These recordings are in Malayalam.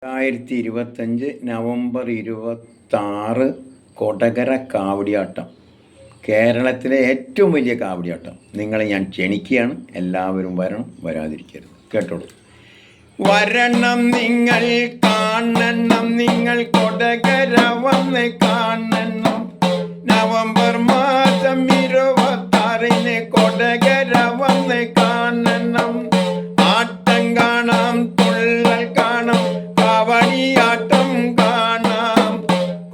2025 നവംബർ 26 കൊടകര കാവടിയാട്ടം. കേരളത്തിലെ ഏറ്റവും വലിയ കാവടിയാട്ടം. നിങ്ങളെ ഞാൻ ക്ഷണിക്കുകയാണ്. എല്ലാവരും വരണം, വരാതിരിക്കരുത്. കേട്ടോളൂ. വരണം നിങ്ങൾ, കാണണം നിങ്ങൾ, കൊടകര വന്ന് കാണണം. നവംബർ മാസം 26 കൊടകര വന്ന് കാണണം. ആട്ടം കാണാം, തുള്ളൽ കാണാം, കാവടിയാട്ടം കാണാം.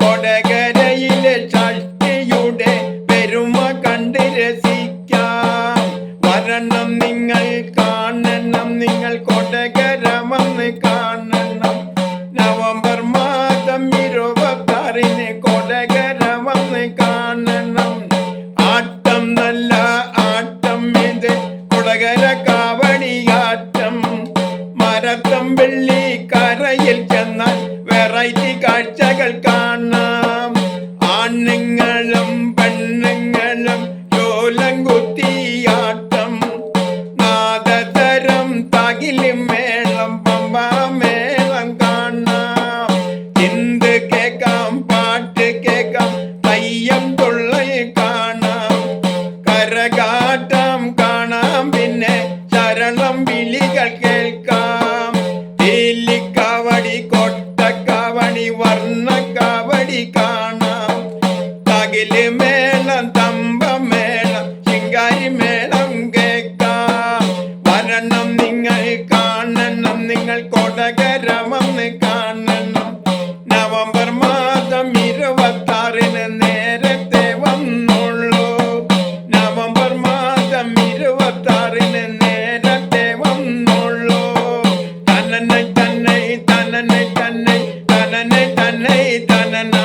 കൊടകരയിലെ ഷഷ്ടിയുടെ പെരുമ കണ്ട് രസിക്കാം. വരണം നിങ്ങൾ, കാണണം നിങ്ങൾ, കൊടകര വന്ന് കാണണം. നവംബർ മാസം 26 കൊടകര വന്ന് കാണണം. ആട്ടം നല്ല ആട്ടം ഇത് കൊടകര കാവടിയാട്ടം. മരത്തം വെള്ളി കരയിൽ ചെന്നാൽ വെറൈറ്റി കാഴ്ചകൾ കാണാം. ആണുങ്ങളും പെണ്ണുങ്ങളും ചോലം കുത്തിയാട്ടം. നാദതരം തകിലും മേളം, പമ്പാമേളം കാണാം. ചിന്ത് കേക്കാം, പാട്ട് കേക്കാം, തെയ്യം തുള്ളൽ കാണാം. കരകാട്ടം കാണാം, പിന്നെ ശരണം വിളികൾ കേൾക്കാം. തേലിക്കാവടി, കൊട്ടക്കാവടി, വർണ്ണക്കാവടി കാണാം. തകില് മേളം, തമ്പമേളം, ശിങ്കാരി മേളം കേൾക്കാം. വരണം നിങ്ങൾ, കാണണം നിങ്ങൾ, കൊടകര വന്ന് കാണണം. നവംബർ മാസം 26 നേരത്തെ വന്നോളൂ. നവംബർ മാസം 26 നേരത്തെ വന്നോളൂ. തനനൈ തന്നെ, തനനൈ തന്നെ, തനനൈ തന്നെ, തനന